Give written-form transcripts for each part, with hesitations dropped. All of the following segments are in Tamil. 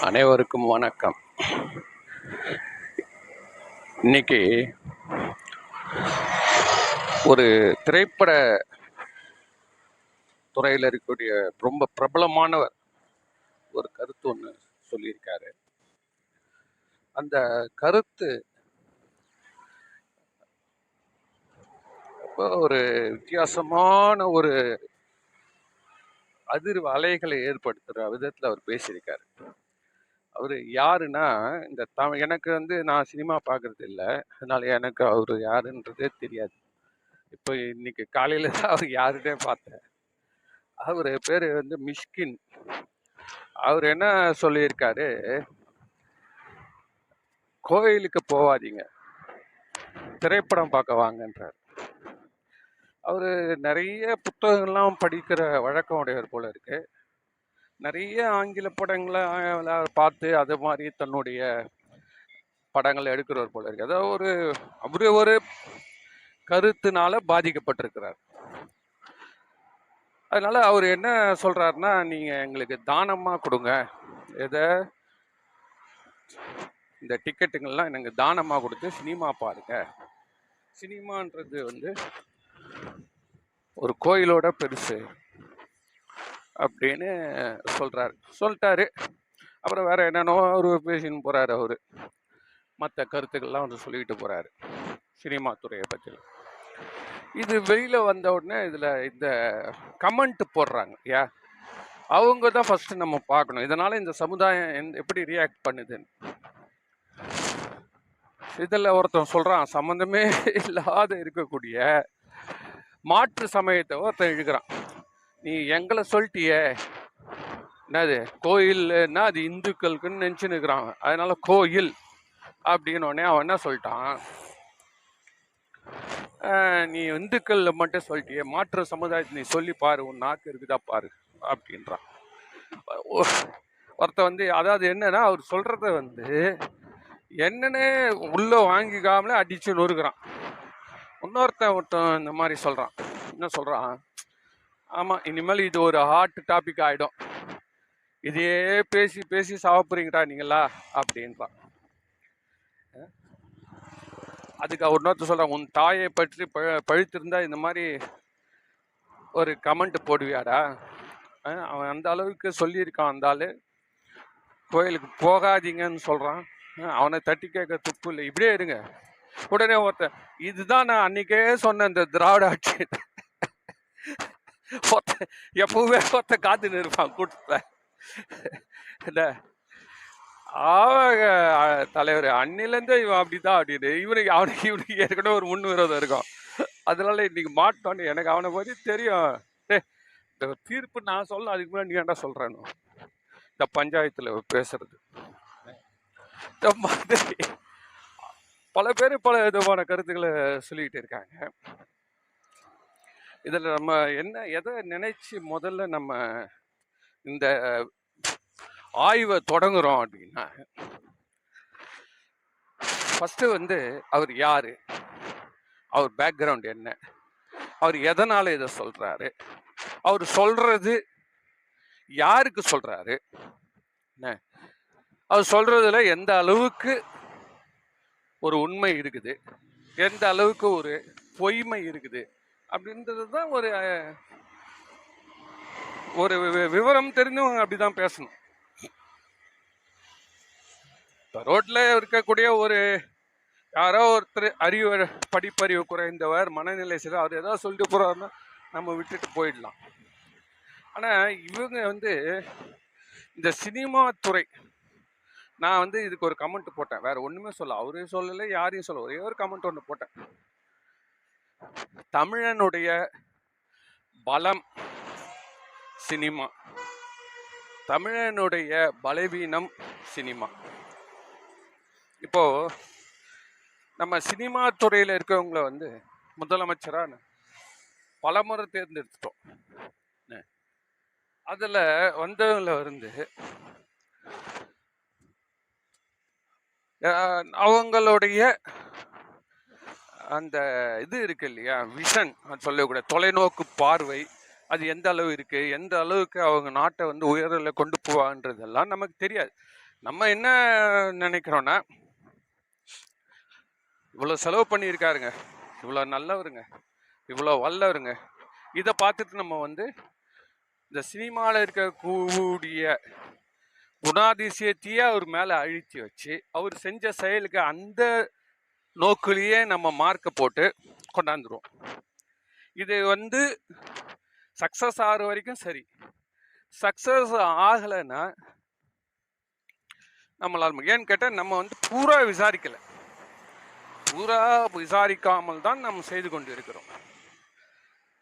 அனைவருக்கும் வணக்கம். இன்னைக்கு ஒரு திரைப்பட துறையில் இருக்கக்கூடிய ரொம்ப பிரபலமானவர் ஒரு கருத்து ஒன்று சொல்லியிருக்காரு. அந்த கருத்து ஒரு வித்தியாசமான ஒரு அதிர்வு அலைகளை ஏற்படுத்துகிற விதத்தில் அவர் பேசியிருக்காரு. அவர் யாருன்னா, இந்த எனக்கு நான் சினிமா பார்க்கறது இல்லை, அதனால எனக்கு அவர் யாருன்றதே தெரியாது. இப்போ இன்னைக்கு காலையில தான் அவர் யாருன்னே பார்த்தேன். அவர் பேர் மிஷ்கின். அவர் என்ன சொல்லியிருக்காரு, கோயிலுக்கு போவாதீங்க, திரைப்படம் பார்க்க வாங்கன்றார். அவர் நிறைய புத்தகங்கள்லாம் படிக்கிற வழக்கம் உடையவர் போல இருக்கு. நிறைய ஆங்கில படங்களை பார்த்து அது மாதிரி தன்னுடைய படங்களை எடுக்கிறவர் போல இருக்கு. அதாவது அவரு ஒரு கருத்துனால பாதிக்கப்பட்டிருக்கிறார். அதனால அவர் என்ன சொல்றாருன்னா, நீங்க எங்களுக்கு தானமா கொடுங்க, எதை இந்த டிக்கெட்டுங்கள்லாம் எனக்கு தானமா கொடுத்து சினிமா பாருங்க. சினிமான்றது ஒரு கோயிலோட பெருசு அப்படின்னு சொல்லிட்டாரு. அப்புறம் வேற என்னென்னோ பேசின்னு போறாரு. அவரு மற்ற கருத்துக்கள்லாம் சொல்லிட்டு போறாரு சினிமா துறையை பற்றி. இது வெளியில வந்த உடனே இதுல இந்த கமெண்ட் போடுறாங்க. அவங்க தான் ஃபர்ஸ்ட் நம்ம பார்க்கணும், இதனால இந்த சமுதாயம் எப்படி ரியாக்ட் பண்ணுதுன்னு. இதில் ஒருத்தன் சொல்றான், சம்மந்தமே இல்லாத இருக்கக்கூடிய மாற்று சமயத்தை ஒருத்தன் இழுக்கிறான். நீ எங்களை சொல்லிட்டியே, என்னது கோயில்னா அது இந்துக்களுக்குன்னு நினச்சின்னு இருக்கிறான், அதனால கோயில் அப்படின்னு உடனே அவன் என்ன சொல்லிட்டான், நீ இந்துக்கள் மட்டும் சொல்லிட்டியே, மாற்று சமுதாயத்தை நீ சொல்லி பாரு, உன் நாக்கு இருக்குதா பாரு அப்படின்றான். ஒருத்த அதாவது என்னன்னா, அவர் சொல்றத என்னன்னே உள்ள வாங்கிக்காமலே அடிச்சு நொறுக்கிறான். ஒருத்தன் இந்த மாதிரி சொல்றான். என்ன சொல்றான், ஆமா இனிமேல் இது ஒரு ஹாட் டாபிக் ஆயிடும், இதையே பேசி பேசி சாப்பிட்றீங்கடா நீங்களா அப்படின்றான். அதுக்கு அவர் இன்னொருத்த சொல்றான், உன் தாயை பற்றி பழித்திருந்தா இந்த மாதிரி ஒரு கமெண்ட் போடுவியாடா. அவன் அந்த அளவுக்கு சொல்லியிருக்கான். அந்த ஆளு கோயிலுக்கு போகாதீங்கன்னு சொல்றான். அவனை தட்டி கேட்க துப்பு இல்லை, இப்படியே இருங்க. உடனே ஒருத்தன், இதுதான் நான் அன்னைக்கே சொன்ன இந்த திராவிட ஆட்சி. எப்பவுமே காத்துன்னு இருப்பான் கூட்டத்துல. தலைவர் அன்னிலேருந்து இவன் அப்படிதான் அப்படின்னு இவனுக்கு ஏற்கனவே ஒரு முன் விரோதம் இருக்கும். அதனால இன்னைக்கு மாட்டோன்னு எனக்கு அவனை பற்றி தெரியும். இந்த தீர்ப்பு நான் சொல்ல, அதுக்கு முன்னாடி நீ ஏன்டா சொல்றேன்னு இந்த பஞ்சாயத்துல பேசுறது. இந்த மாதிரி பல பேர் பல விதமான கருத்துக்களை சொல்லிக்கிட்டு இருக்காங்க. இதில் நம்ம எதை நினைச்சு முதல்ல நம்ம இந்த ஆய்வை தொடங்குறோம் அப்படின்னா, ஃபர்ஸ்ட் அவர் யாரு, அவர் பேக்ரவுண்ட் என்ன, அவர் எதனால இதை சொல்றாரு, அவர் சொல்றது யாருக்கு சொல்றாரு, அவர் சொல்றதுல எந்த அளவுக்கு ஒரு உண்மை இருக்குது, எந்த அளவுக்கு ஒரு பொய்மை இருக்குது அப்படின்றது தான் ஒரு விவரம் தெரிஞ்சவங்க அப்படிதான் பேசணும். ரோட்ல இருக்கக்கூடிய ஒரு யாரோ ஒருத்தர் படிப்பறிவு குறைந்தவர், மனநிலை சரி, அவர் ஏதாவது சொல்லிட்டு போறாருன்னா நம்ம விட்டுட்டு போயிடலாம். ஆனா இவங்க இந்த சினிமா துறை, நான் இதுக்கு ஒரு கமெண்ட் போட்டேன், வேற ஒண்ணுமே சொல்ல, அவரே சொல்லல, யாரையும் சொல்ல, ஒரே ஒரு கமெண்ட் ஒன்று போட்டேன். தமிழனுடைய பலம் சினிமா, தமிழனுடைய பலவீனம் சினிமா. இப்போ நம்ம சினிமா துறையில இருக்கவங்கள முதலமைச்சரா பலமுறை தேர்ந்தெடுத்துட்டோம். அதுல வந்தவங்கள அவங்களுடைய அந்த இது இருக்கு இல்லையா, விஷன் சொல்லக்கூடிய தொலைநோக்கு பார்வை, அது எந்த அளவு இருக்கு, எந்த அளவுக்கு அவங்க நாட்டை உயரில் கொண்டு போவான்றதெல்லாம் நமக்கு தெரியாது. நம்ம என்ன நினைக்கிறோன்னா, இவ்வளோ செலவு பண்ணியிருக்காருங்க, இவ்வளோ நல்லவருங்க, இவ்வளோ வல்லவருங்க, இதை பார்த்துட்டு நம்ம வந்து இந்த சினிமாவில் இருக்கக்கூடிய குணாதிசயத்தையே அவர் மேலே அழித்து வச்சு அவர் செஞ்ச செயலுக்கு அந்த நோக்கிலேயே நம்ம மார்க்கை போட்டு கொண்டாந்துருவோம். இது வந்து சக்ஸஸ் ஆகிற வரைக்கும் சரி. சக்ஸஸ் ஆகலைன்னா நம்மளால் ஏன்னு கேட்டால் நம்ம வந்து பூரா விசாரிக்காமல் தான் நம்ம செய்து கொண்டு இருக்கிறோம்.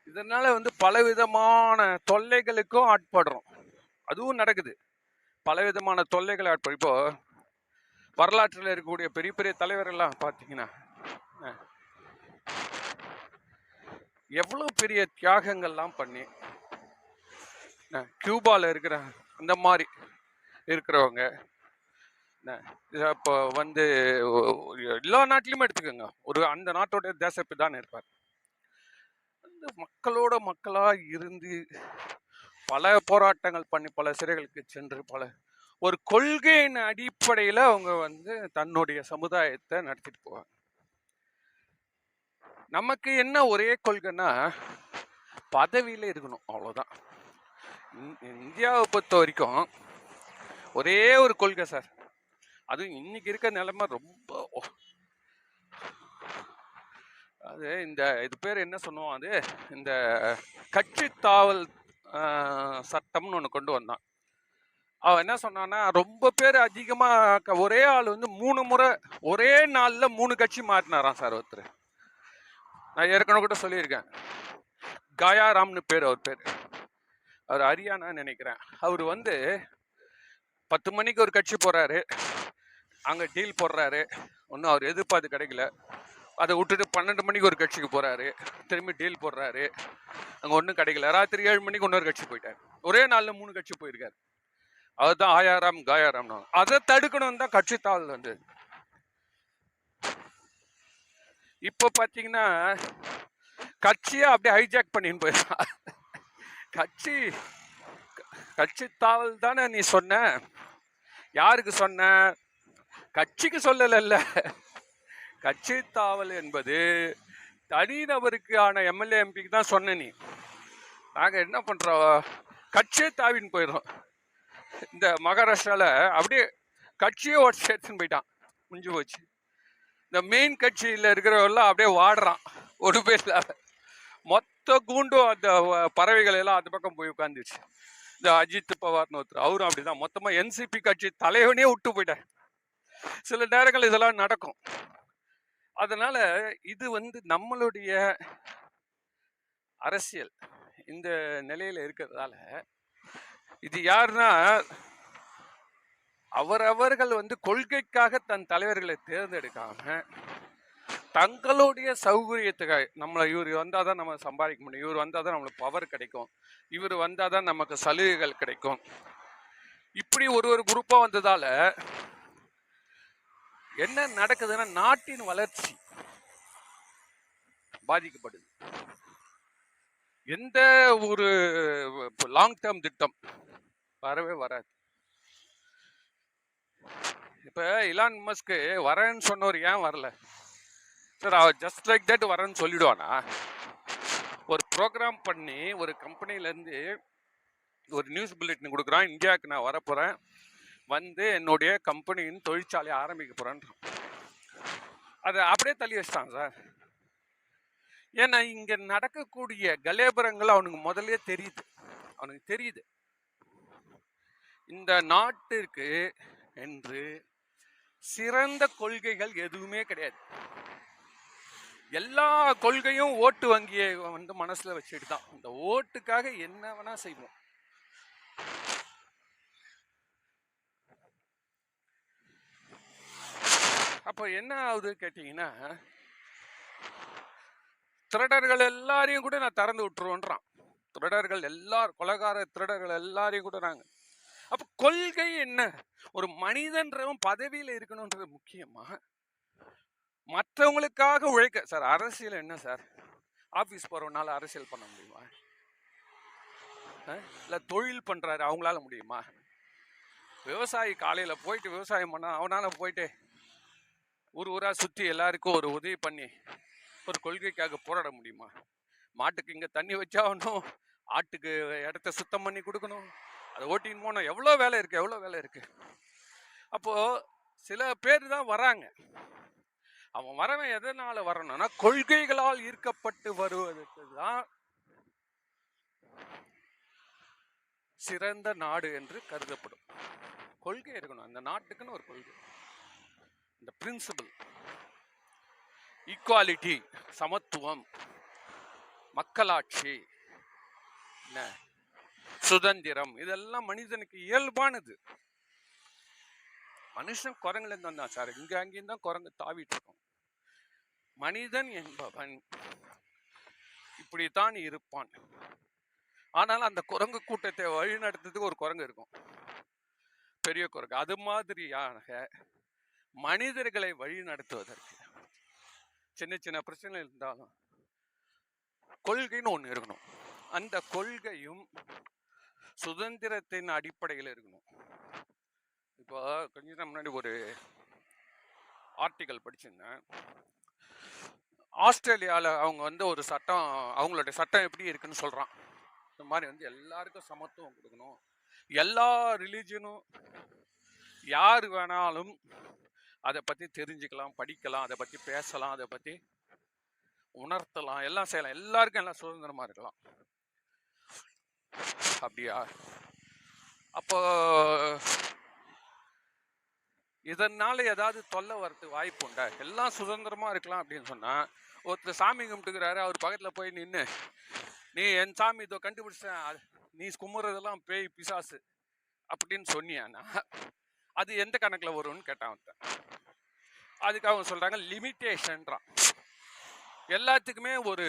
இதனால வந்து பலவிதமான தொல்லைகளுக்கும் ஆட்படுறோம். அதுவும் நடக்குது. பலவிதமான தொல்லைகளை ஆட்படும். இப்போ வரலாற்றில் இருக்கக்கூடிய பெரிய பெரிய தலைவர்கள்லாம் பார்த்தீங்கன்னா எவ்வளோ பெரிய தியாகங்கள்லாம் பண்ணி கியூபாவில் இருக்கிற அந்த மாதிரி இருக்கிறவங்க இப்போ வந்து எல்லா நாட்டிலுமே எடுத்துக்கோங்க, ஒரு அந்த நாட்டோட தேசப்பிதான் இருப்பார். அந்த மக்களோட மக்களாக இருந்து பல போராட்டங்கள் பண்ணி பல சிறைகளுக்கு சென்று ஒரு கொள்கையின் அடிப்படையில் அவங்க வந்து தன்னுடைய சமுதாயத்தை நடத்திட்டு போவாங்க. நமக்கு என்ன ஒரே கொள்கைன்னா பதவியில் இருக்கணும், அவ்வளோதான். இந்தியாவை பொறுத்த வரைக்கும் ஒரே ஒரு கொள்கை சார், அதுவும் இன்னைக்கு இருக்க நிலைமை ரொம்ப அது இது பேர் என்ன சொன்னோம், அது இந்த கட்சி தாவல் சட்டம்னு ஒன்று கொண்டு வந்தான். அவன் என்ன சொன்னான்னா, ரொம்ப பேர் அதிகமாக ஒரே ஆள் வந்து 3 முறை ஒரே நாளில் 3 கட்சி மாற்றினாராம் சார் ஒருத்தர். நான் ஏற்கனவே கூட சொல்லியிருக்கேன். கயாராம்னு பேர், அவர் ஹரியானா நினைக்கிறேன். அவர் வந்து 10 மணிக்கு ஒரு கட்சி போறாரு, அங்கே டீல் போடுறாரு, ஒன்றும் அவர் எதிர்பார்த்து கிடைக்கல. அதை விட்டுட்டு 12 மணிக்கு ஒரு கட்சிக்கு போறாரு, திரும்பி டீல் போடுறாரு, அங்கே ஒன்றும் கிடைக்கல. ராத்திரி 7 மணிக்கு இன்னொரு கட்சி போயிட்டார். ஒரே நாளில் 3 கட்சி போயிருக்காரு. அதுதான் கயாராம். அதை தடுக்கணும் தான் கட்சி தாவல் வந்து. இப்போ பார்த்தீங்கன்னா கட்சியை அப்படியே ஹைஜாக் பண்ணின்னு போயிடலாம். கட்சி தாவல் தானே நீ சொன்ன, யாருக்கு சொன்ன? கட்சிக்கு சொல்லல. கட்சி தாவல் என்பது தனிநபருக்கான எம்எல்ஏ எம்பிக்கு தான் சொன்ன. நீ நாங்கள் என்ன பண்ணுறோம், கட்சியே தாவின்னு போயிடும். இந்த மகாராஷ்டிராவில் அப்படியே கட்சியே ஓட்டு சேர்த்துன்னு போயிட்டான், முடிஞ்சு போச்சு. இந்த மெயின் கட்சியில் இருக்கிறவெல்லாம் அப்படியே வாடுறான், ஒரு பேர் மொத்த கூண்டும் அந்த பறவைகள் எல்லாம் அந்த பக்கம் போய் உட்காந்துச்சு. இந்த அஜித் பவார்னு ஒருத்தர், அவரும் அப்படிதான் மொத்தமாக என்சிபி கட்சி தலைவனே விட்டு போயிட்டார். சில நேரங்கள் இதெல்லாம் நடக்கும். அதனால இது வந்து நம்மளுடைய அரசியல் இந்த நிலையில இருக்கிறதால இது யாருன்னா, அவரவர்கள் வந்து கொள்கைக்காக தன் தலைவர்களை தேர்ந்தெடுக்காம தங்களுடைய சௌகரியத்துக்காக, நம்மளை இவர் வந்தாதான் நம்ம சம்பாதிக்க முடியும், இவர் வந்தாதான் நம்மளுக்கு பவர் கிடைக்கும், இவர் வந்தாதான் நமக்கு சலுகைகள் கிடைக்கும், இப்படி ஒரு குரூப்பா வந்ததால என்ன நடக்குதுன்னா நாட்டின் வளர்ச்சி பாதிக்கப்படுது. எந்த ஒரு லாங் டேர்ம் திட்டம் வரவே வராது. இப்ப இலான் மஸ்க் வரேன்னு சொன்னவர் ஏன் வரல சார்? அவர் ஜஸ்ட் லைக் தட் வரேன்னு சொல்லிடுவானா? ஒரு ப்ரோக்ராம் பண்ணி ஒரு கம்பெனிலேருந்து ஒரு நியூஸ் புல்லட்டின் கொடுக்குறான், இந்தியாவுக்கு நான் வரப்போகிறேன், வந்து என்னுடைய கம்பெனியின் தொழிற்சாலையை ஆரம்பிக்க போகிறேன்றான். அதை அப்படியே தள்ளி வச்சிட்டான் சார். ஏன்னா இங்கே நடக்கக்கூடிய கலேபரங்கள் அவனுக்கு முதல்ல தெரியுது. இந்த நாட்டிற்கு என்று சிறந்த கொள்கைகள் எதுவுமே கிடையாது. எல்லா கொள்கையும் ஓட்டு வங்கியை வந்து மனசுல வச்சுட்டு தான் இந்த ஓட்டுக்காக என்ன வேணா செய்வோம். அப்போ என்ன ஆகுது கேட்டீங்கன்னா, திருடர்கள் எல்லாரையும் கூட நான் திறந்து விட்டுருவோன்றான். திருடர்கள் கொலைகார திருடர்கள் எல்லாரையும் கூட நாங்க. அப்ப கொள்கை என்ன? ஒரு மனிதன்றவன் பதவியில இருக்கணும்ன்றது முக்கியமா, மற்றவங்களுக்காக உழைக்க? சார் அரசியல் என்ன சார்? ஆபீஸ் போறவனால அரசியல் பண்ண முடியுமா? இல்ல தொழில் பண்றாரு அவங்களால முடியுமா? விவசாயி காலையில போயிட்டு விவசாயம் பண்ணா அவனால போயிட்டு ஊர் ஊரா சுத்தி எல்லாருக்கும் ஒரு உதவி பண்ணி ஒரு கொள்கைக்காக போராட முடியுமா? மாட்டுக்கு இங்க தண்ணி வச்சாகணும், ஆட்டுக்கு இடத்த சுத்தம் பண்ணி கொடுக்கணும், அதை ஓட்டின்னு போனோம். எவ்வளோ வேலை இருக்கு, எவ்வளோ வேலை இருக்கு. அப்போ சில பேர் தான் வராங்க. அவன் வரவன் எதனால வரணும்னா கொள்கைகளால் ஈர்க்கப்பட்டு வருவதற்கு தான் சிறந்த நாடு என்று கருதப்படும். கொள்கை இருக்கணும், அந்த நாட்டுக்குன்னு ஒரு கொள்கை. இந்த பிரின்சிபல் ஈக்குவாலிட்டி, சமத்துவம், மக்களாட்சி, சுதந்திரம், இதெல்லாம் மனிதனுக்கு இயல்பானது. மனுஷன் குரங்குல இருந்து வந்தான் சார், இங்க அங்கேயும் தான் குரங்கு தாவிட்டு இருக்கும். மனிதன் என்பவன் இப்படித்தான் இருப்பான். ஆனால் அந்த குரங்கு கூட்டத்தை வழி நடத்துறதுக்கு ஒரு குரங்கு இருக்கும், பெரிய குரங்கு. அது மாதிரியாக மனிதர்களை வழி நடத்துவதற்கு சின்ன சின்ன பிரச்சனை இருந்தாலும் கொள்கைன்னு ஒண்ணு இருக்கணும். அந்த கொள்கையும் சுதந்திரத்தின் அடிப்படையில் இருக்கணும். இப்போ கொஞ்ச நேரம் முன்னாடி ஒரு ஆர்டிக்கல் படிச்சிருந்தேன். ஆஸ்திரேலியாவில் அவங்க ஒரு சட்டம், அவங்களுடைய சட்டம் எப்படி இருக்குன்னு சொல்றான். இந்த மாதிரி எல்லாருக்கும் சமத்துவம் கொடுக்கணும், எல்லா ரிலீஜனும் யார் வேணாலும் அதை பத்தி தெரிஞ்சுக்கலாம், படிக்கலாம், அதை பத்தி பேசலாம், அதை பத்தி உணர்த்தலாம், எல்லாம் செய்யலாம், எல்லாருக்கும் எல்லாம் சுதந்திரமா இருக்கலாம். அப்படியா? அப்போ இதனால ஏதாவது தொல்லை வரதுக்கு வாய்ப்பு உண்டா? எல்லாம் சுதந்திரமா இருக்கலாம் அப்படின்னு சொன்னா, ஒருத்தர் சாமி கும்பிட்டுக்கிறாரு, அவர் பக்கத்துல போய் நின்று நீ என் சாமி இதோ கண்டுபிடிச்சேன், நீ கும்புறதெல்லாம் பேய் பிசாசு அப்படின்னு சொன்னியானா அது எந்த கணக்குல வரும்னு கேட்டான். அதுக்கு அவங்க சொல்றாங்க லிமிட்டேஷன்றான். எல்லாத்துக்குமே ஒரு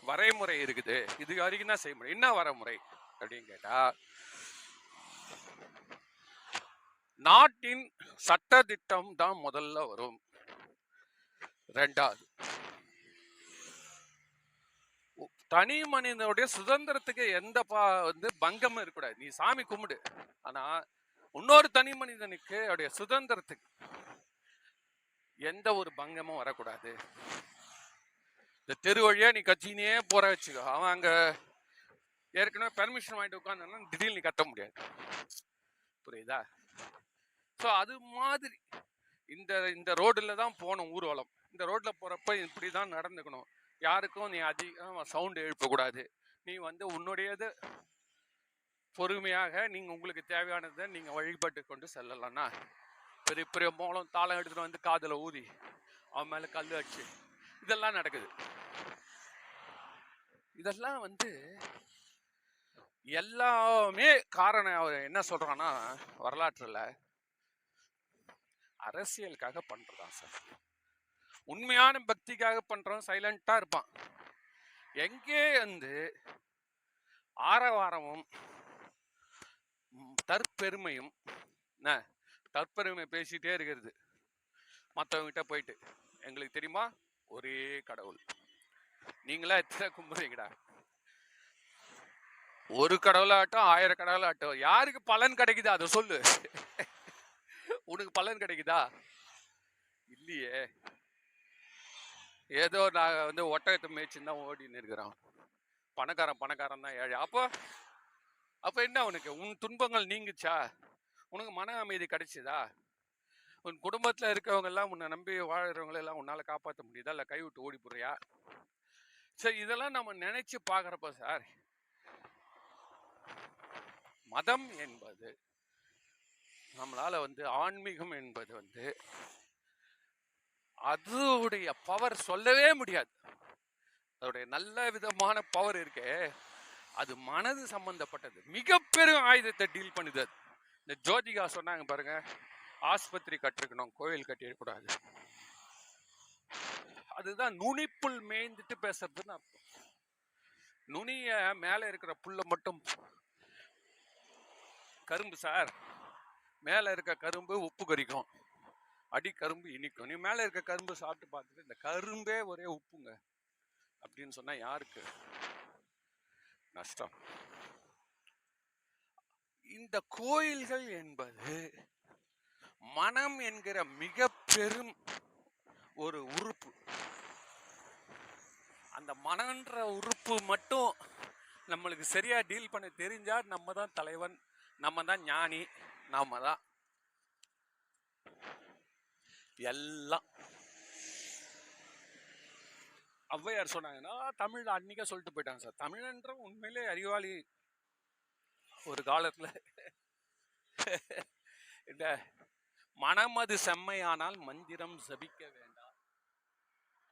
வரைமுறை இருக்குது, இது வரைக்கும் தான் செய்ய முடியும். என்ன வரைமுறை அப்படின்னு கேட்டா, நாட்டின் சட்ட திட்டம் தான் முதல்ல வரும். ரெண்டாவது, தனி மனிதனுடைய சுதந்திரத்துக்கு எந்த பங்கமும் இருக்கக்கூடாது. நீ சாமி கும்பிடு, ஆனா இன்னொரு தனி மனிதனுக்கு அவருடைய சுதந்திரத்துக்கு எந்த ஒரு பங்கமும் வரக்கூடாது. இந்த தெரு வழியா நீ கத்தினே போற வச்சுக்கோ, அவன் அங்க ஏற்கனவே பெர்மிஷன் வாங்கிட்டு உட்காந்து திடீர்னு நீ கத்த முடியாது. புரியுதா? ஸோ அது மாதிரி இந்த ரோடுல தான் போகணும் ஊர்வலம். இந்த ரோட்ல போறப்ப இப்படிதான் நடந்துக்கணும். யாருக்கும் நீ அதிகம் சவுண்ட் எழுப்பக்கூடாது. நீ உன்னுடையது பொறுமையாக நீங்க உங்களுக்கு தேவையானதை நீங்க வழிபட்டு கொண்டு செல்லலாம்னா, பெரிய பெரிய மோளம் தாளம் எடுத்துட்டு காதுல ஊதி அவன் மேல கல் அடிச்சு இதெல்லாம் நடக்குது. இதெல்லாம் எல்லாமே காரணம் அவர் என்ன சொல்றான்னா, வரலாற்றுல அரசியலுக்காக பண்றதா சார். உண்மையான பக்திக்காக பண்றவன் சைலண்டா இருப்பான். எங்கே ஆரவாரமும் தற்பெருமையும் தற்பெருமை பேசிட்டே இருக்கிறது. மற்றவங்கிட்ட போயிட்டு எங்களுக்கு தெரியுமா ஒரே கடவுள், நீங்களா எத்தனை கும்புறீங்கடா? ஒரு கடவுளாகட்டும் 1000 கடவுளாகட்டும், யாருக்கு பலன் கிடைக்குது அதை சொல்லு. உனக்கு பலன் கிடைக்குதா? இல்லையே. ஏதோ நான் ஒட்டகத்தை மேய்ச்சின்னு தான் ஓடின்னு இருக்கிறான். பணக்காரன் தான் ஏழை. அப்போ என்ன, உனக்கு உன் துன்பங்கள் நீங்குச்சா? உனக்கு மன அமைதி கிடைச்சதா? உன் குடும்பத்தில் இருக்கவங்க எல்லாம், உன்னை நம்பி வாழ்றவங்க எல்லாம் உன்னால காப்பாற்ற முடியுதா? இல்லை கைவிட்டு ஓடி போறியா? சரி, இதெல்லாம் நம்ம நினைச்சு பாக்குறப்ப சார், மதம் என்பது நம்மளால ஆன்மீகம் என்பது அதோடைய பவர் சொல்லவே முடியாது. அதோடைய நல்ல விதமான பவர் இருக்கே, அது மனது சம்பந்தப்பட்டது. மிகப்பெரும் ஆயுதத்தை டீல் பண்ணுது. இந்த ஜோதிகா சொன்னாங்க பாருங்க, ஆஸ்பத்திரி கட்டிருக்கணும், கோயில் கட்டிடக்கூடாது. அதுதான் நுனிப்புல் மேய்ந்துட்டு பேசுறதுன்னு அர்த்தம். நுனிய மேல இருக்கிற புல்ல மட்டும், கரும்பு சார், மேல இருக்க கரும்பு உப்பு கறிக்கும், அடி கரும்பு இனிக்கும். நீ மேல இருக்க கரும்பு சாப்பிட்டு பார்த்துட்டு இந்த கரும்பே ஒரே உப்புங்க அப்படின்னு சொன்னா யாருக்கு நஷ்டம்? இந்த கோயில்கள் என்பது மனம் என்கிற மிக பெரும் ஒரு உறுப்பு. அந்த மனன்ற உறுப்பு மட்டும் நம்மளுக்கு சரியா டீல் பண்ண தெரிஞ்சா நம்ம தான் தலைவன், நம்ம தான் ஞானி, நாம தான் எல்லாம். ஔவையார் சொன்னாங்கன்னா தமிழ் அன்னைக்கே சொல்லிட்டு போயிட்டாங்க சார். தமிழன்ற உண்மையிலே அறிவாளி. ஒரு காலத்துல இந்த மனம் அது செம்மையானால் மந்திரம் ஜபிக்க வேண்டாம்,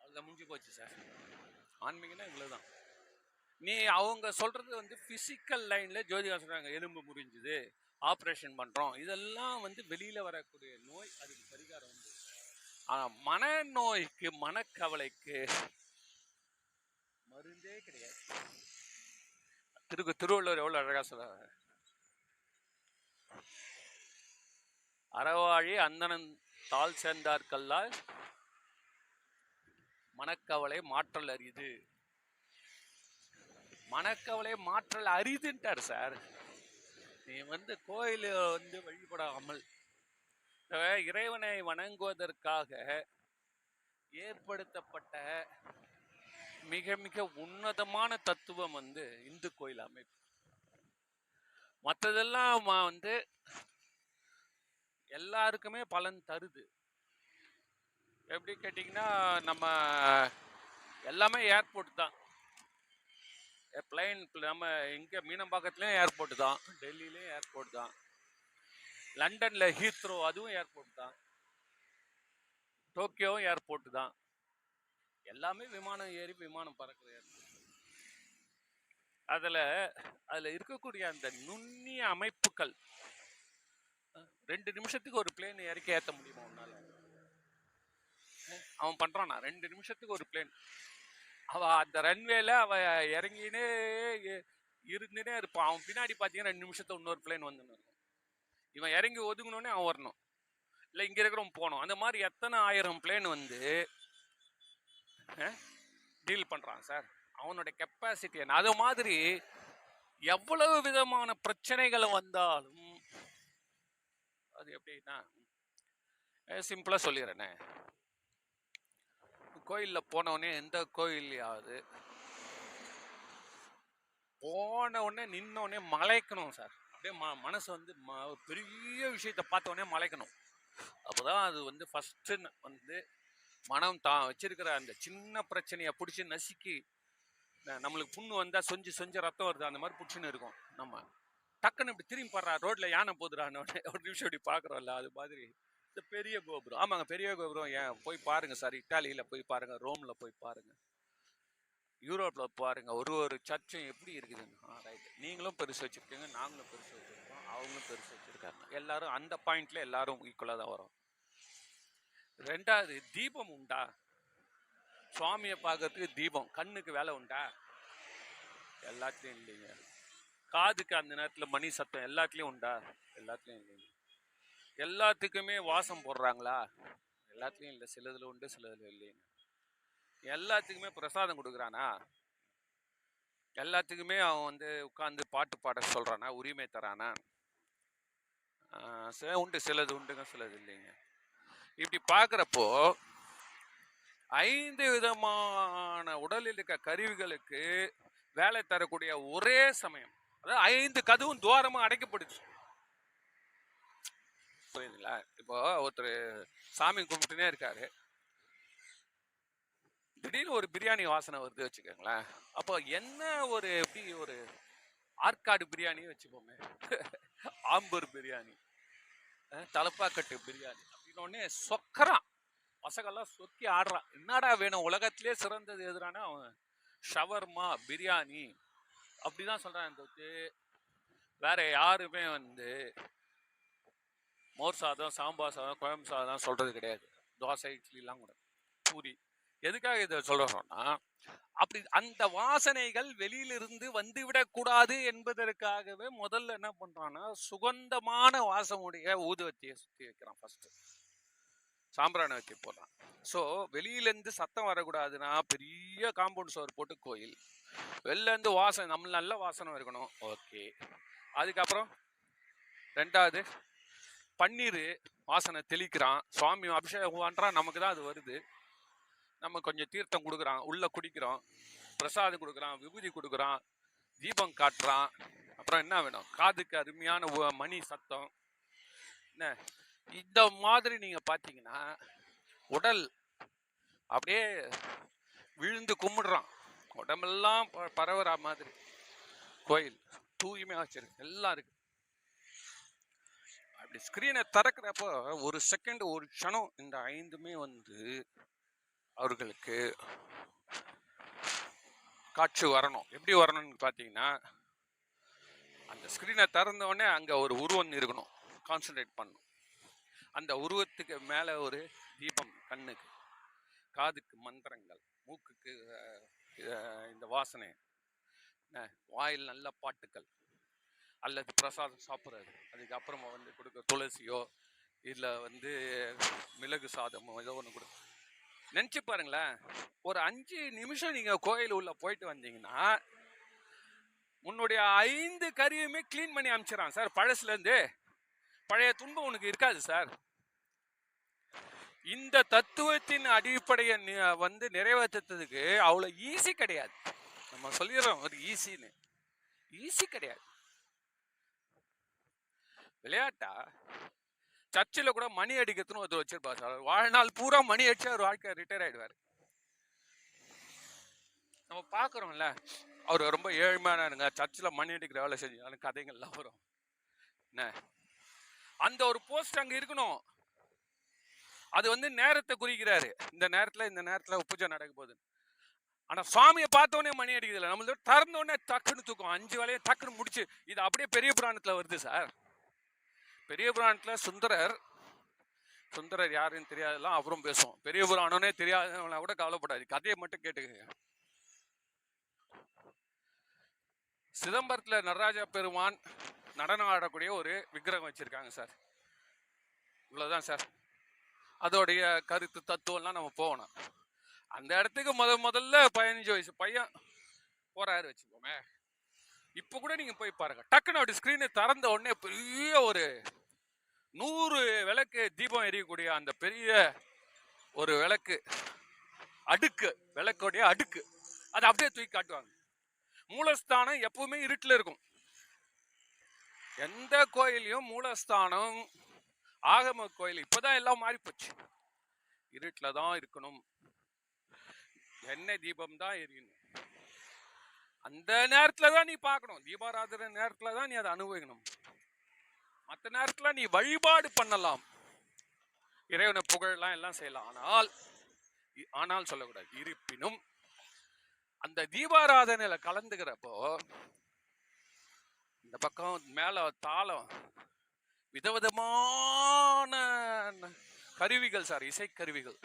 அதுல முடிஞ்சு போச்சு சார். ஆன்மீகம்னா இவ்வளவுதான். நீ அவங்க சொல்றது வந்து பிசிக்கல் லைன்ல ஜோதிகா சொல்றாங்க, எலும்பு முறிஞ்சுது, ஆப்ரேஷன் பண்றோம், இதெல்லாம் வந்து வெளியில வரக்கூடிய நோய், அதுக்கு பரிகாரம் வந்து. ஆனா மனநோய்க்கு மனக்கவலைக்கு மருந்தே கிடையாது. திருவள்ளுவர் எவ்வளவு அழகா சொல்றாரு, அறவாழி அந்தணன் தாள் சேர்ந்தார்கல்லால் மனக்கவலை மாற்றல் அரிது. மனக்கவலை மாற்றல் அரிதுன்ட்டார் சார். நீ வந்து கோயில் வந்து வழிபடாமல் இறைவனை வணங்குவதற்காக ஏற்படுத்தப்பட்ட மிக மிக உன்னதமான தத்துவம் வந்து இந்து கோயில் அமைப்பு. மற்றதெல்லாம் வந்து எல்லாருக்குமே பலன் தருது. எப்படி கேட்டிங்கன்னா, நம்ம எல்லாமே ஏர்போர்ட் தான், பிளைன். நம்ம இங்கே மீனம்பாக்கத்துலேயும் ஏர்போர்ட் தான், டெல்லியிலையும் ஏர்போர்ட் தான், லண்டனில் ஹீத்ரோ அதுவும் ஏர்போர்ட் தான், டோக்கியோவும் ஏர்போர்ட் தான். எல்லாமே விமானம் ஏறி விமானம் பறக்கிற ஏர்போர்ட். அதில் இருக்கக்கூடிய அந்த நுண்ணிய அமைப்புகள் 2 நிமிஷத்துக்கு ஒரு பிளேன் இறக்கி ஏற்ற முடியுமா உன்னால? அவன் பண்றானா 2 நிமிஷத்துக்கு ஒரு பிளேன். அவ அந்த ரன்வேல அவ இறங்கினே இருந்துனே இருப்பான். அவன் பின்னாடி பார்த்தீங்கன்னா 2 நிமிஷத்துல இன்னொரு பிளேன் வந்துன்னு இருக்கும். இவன் இறங்கி ஒதுங்கணுன்னே அவன் வரணும், இல்லை இங்க இருக்கிறவன் போகணும். அந்த மாதிரி எத்தனை ஆயிரம் பிளேன் வந்து டீல் பண்றான் சார். அவனுடைய கெப்பாசிட்டி என்ன? அது மாதிரி எவ்வளவு விதமான பிரச்சனைகள் வந்தாலும் அது எப்படின்னா, சிம்பிளா சொல்லிடுறேனே, கோயில்ல போனவொடனே எந்த கோயிலையாவது போன உடனே நின்னோடனே மலைக்கணும் சார். அப்படியே மனசு வந்து பெரிய விஷயத்த பார்த்தோடனே மலைக்கணும். அப்போதான் அது வந்து ஃபர்ஸ்ட் வந்து மனம் தான் வச்சிருக்கிற அந்த சின்ன பிரச்சனையை பிடிச்சி நசுக்கி, நம்மளுக்கு புண்ணு வந்தா சொஞ்சு ரத்தம் வருது, அந்த மாதிரி பிடிச்சின்னு இருக்கும். நம்ம டக்குன்னு இப்படி திரும்பி பாடுறா, ரோட்ல யானை போதுறான்னு ஒரு நிமிஷம் இப்படி பாக்குறோம்ல, அது மாதிரி இந்த பெரிய கோபுரம். ஆமாங்க, பெரிய கோபுரம். ஏன் போய் பாருங்க சார், இட்டாலியில போய் பாருங்க, ரோம்ல போய் பாருங்க, யூரோப்ல பாருங்க, ஒரு சர்ச்சும் எப்படி இருக்குதுன்னு. ரைட், நீங்களும் பெருசு வச்சிருக்கீங்க, நாங்களும் பெருசு வச்சிருக்கோம், அவங்களும் பெருசு வச்சிருக்காங்க. எல்லாரும் அந்த பாயிண்ட்ல எல்லாரும் ஈக்குவலா தான் வரும். 2வது, தீபம் உண்டா? சுவாமியை பார்க்கறதுக்கு தீபம். கண்ணுக்கு வேலை உண்டா? எல்லாத்துலயும் இல்லைங்க. காதுக்கு அந்த நேரத்துல மணி சத்தம் எல்லாத்துலயும் உண்டா? எல்லாத்துலயும் இல்லைங்க. எல்லாத்துக்குமே வாசம் போடுறாங்களா? எல்லாத்துலயும் இல்லை. சிலதுல உண்டு, சிலதுல இல்லைங்க. எல்லாத்துக்குமே பிரசாதம் கொடுக்குறானா? எல்லாத்துக்குமே அவன் வந்து உட்கார்ந்து பாட்டு பாட சொல்றானா, உரிமை தரானா? உண்டு, சிலது உண்டுங்க, சிலது இல்லைங்க. இப்படி பாக்குறப்போ 5 விதமான உடலில் இருக்க கருவிகளுக்கு வேலை தரக்கூடிய ஒரே சமயம், அதாவது 5 கதவும் துவாரமும் அடைக்கப்படுச்சு. புரியுதுங்களா? இப்போ ஒருத்தர் சாமி கும்பிட்டுனே இருக்காரு, திடீர்னு ஒரு பிரியாணி வாசனை வருது வச்சுக்கோங்களேன். அப்போ என்ன ஒரு எப்படி ஒரு ஆற்காடு பிரியாணி வச்சுப்போமே, ஆம்பூர் பிரியாணி, தலப்பாக்கட்டு பிரியாணி அப்படின்னு சொக்கறான், பசங்கள்லாம் சொக்கி ஆடுறான். என்னடா வேணும், உலகத்திலே சிறந்தது எதுறானா அவன் ஷவர்மா பிரியாணி அப்படிதான் சொல்றான். வேற யாருமே வந்து மோர் சாதம், சாம்பார் சாதம், குழம்பு சாதம் சொல்றது கிடையாது. தோசை, இட்லிலாம் கூட, பூரி. எதுக்காக இதை சொல்றோம்னா, அப்படி அந்த வாசனைகள் வெளியிலிருந்து வந்துவிடக்கூடாது என்பதற்காகவே முதல்ல என்ன பண்றான்னா, சுகந்தமான வாசமுடைய ஊதுவத்தியை சுத்தி வைக்கிறான். ஃபர்ஸ்ட் சாம்பிராணி வைக்க போறான். ஸோ வெளியிலேருந்து சத்தம் வரக்கூடாதுன்னா பெரிய காம்பவுண்ட் சுவர் போட்டு கோயில், வெளில இருந்து வாசனை, நம்ம நல்ல வாசனை இருக்கணும். ஓகே, அதுக்கப்புறம் ரெண்டாவது பன்னீர் வாசனை தெளிக்கிறான், சுவாமி அபிஷேகம் பண்றான், நமக்கு தான் அது வருது. நம்ம கொஞ்சம் தீர்த்தம் கொடுக்குறான், உள்ள குடிக்கிறோம், பிரசாதம் கொடுக்குறான், விபூதி கொடுக்குறான், தீபம் காட்டுறான். அப்புறம் என்ன வேணும்? காதுக்கு அருமையான மணி சத்தம். என்ன இந்த மாதிரி நீங்க பாத்தீங்கன்னா உடல் அப்படியே விழுந்து கும்பிடுறான், உடம்பெல்லாம் பரவுற மாதிரி. கோயில் தூய்மையா வச்சிருக்கு, எல்லாம் இருக்கு. அப்படி ஸ்கிரீனை திறக்கிறப்போ ஒரு செகண்ட், ஒரு க்ஷணம் இந்த ஐந்துமே வந்து அவர்களுக்கு காட்சி வரணும். எப்படி வரணும்னு பார்த்தீங்கன்னா, அந்த ஸ்கிரீனை திறந்த உடனே அங்கே ஒரு உருவம் இருக்கணும், கான்சன்ட்ரேட் பண்ணணும். அந்த உருவத்துக்கு மேலே ஒரு தீபம், கண்ணுக்கு, காதுக்கு மந்திரங்கள், மூக்குக்கு இந்த வாசனை, வாயில் நல்ல பாட்டுக்கள், அல்லது பிரசாதம் சாப்பிட்றது, அதுக்கப்புறமா வந்து கொடுக்க துளசியோ இல்லை வந்து மிளகு சாதமோ ஏதோ ஒன்று கொடுக்க. நினச்சி பாருங்களேன், ஒரு 5 நிமிஷம் நீங்கள் கோயில் உள்ள போயிட்டு வந்தீங்கன்னா உன்னுடைய 5 கறியுமே கிளீன் பண்ணி அனுப்பிச்சிடறான் சார். பழசுலேருந்து பழைய துன்பம் உனக்கு இருக்காது சார். இந்த தத்துவத்தின் அடிப்படையை வந்து நிறைவேற்றதுக்கு அவ்வளோ ஈஸி கிடையாது. நம்ம சொல்லிடுறோம் ஒரு ஈஸின்னு, ஈஸி கிடையாது. விளையாட்டா? சர்ச்சில் கூட மணி அடிக்கிறதுன்னு ஒருத்தர் வச்சிருப்பார் சார். வாழ்நாள் பூரா மணி அடிச்சு அவர் வாழ்க்கை ரிட்டையர் ஆயிடுவார். நம்ம பார்க்குறோம்ல, அவர் ரொம்ப ஏழ்மையானாருங்க, சர்ச்சில் மணி அடிக்கிற வேலை செஞ்சாலும் கதைகள்லாம் வரும். என்ன அந்த ஒரு போஸ்ட் அங்கே இருக்கணும். அது வந்து நேரத்தை குறிக்கிறாரு, இந்த நேரத்தில் பூஜை நடக்க போகுது. ஆனால் சுவாமியை பார்த்தோன்னே மணி அடிக்குதுல்ல, நம்மளோட திறந்தோடனே டக்குன்னு தூக்கம், 5 வேலையை டக்குன்னு முடிச்சு. இது அப்படியே பெரிய புராணத்தில் வருது சார். பெரிய புராணத்தில் சுந்தரர் யாருன்னு தெரியாதெல்லாம் அப்புறம் பேசுவோம். பெரிய புராணம்னே தெரியாதவனா கூட கவலைப்படாது, கதையை மட்டும் கேட்டுக்கங்க. சிதம்பரத்தில் நடராஜா பெருமான் நடனம் ஆடக்கூடிய ஒரு விக்கிரகம் வச்சிருக்காங்க சார். இவ்வளவுதான் சார். அதோடைய கருத்து தத்துவம்லாம் நம்ம போகணும். அந்த இடத்துக்கு முதல்ல 15 வயசு பையன் போறாரு வச்சுக்கோமே. இப்போ கூட நீங்க போய் பாருங்க, டக்குன்னு அப்படி ஸ்கிரீனை திறந்த உடனே பெரிய ஒரு 100 விளக்கு தீபம் எரியக்கூடிய அந்த பெரிய ஒரு விளக்கு அடுக்கு, விளக்குடைய அடுக்கு, அதை அப்படியே தூக்கி காட்டுவாங்க. மூலஸ்தானம் எப்பவுமே இருட்டில் இருக்கும். எந்த கோயிலையும் மூலஸ்தானம், ஆகம கோயில் இப்பதான் எல்லாம் மாறி போச்சு, இருட்டில் தான் இருக்கணும், எண்ணெய் தீபம் தான் எரியணும். அந்த நேரத்தில் தான் நீ பார்க்கணும், தீபாராதனை நேரத்தில் தான் நீ அதை அனுபவிக்கணும். மற்ற நேரத்தில் நீ வழிபாடு பண்ணலாம், இறைவனை புகழலாம், எல்லாம் செய்யலாம். ஆனால் சொல்லக்கூடாது. இருப்பினும் அந்த தீபாராதனையில கலந்துக்கிறப்போ இந்த பக்கம் மேல தாளம், விதவிதமான கருவிகள் சார், இசைக்கருவிகள்,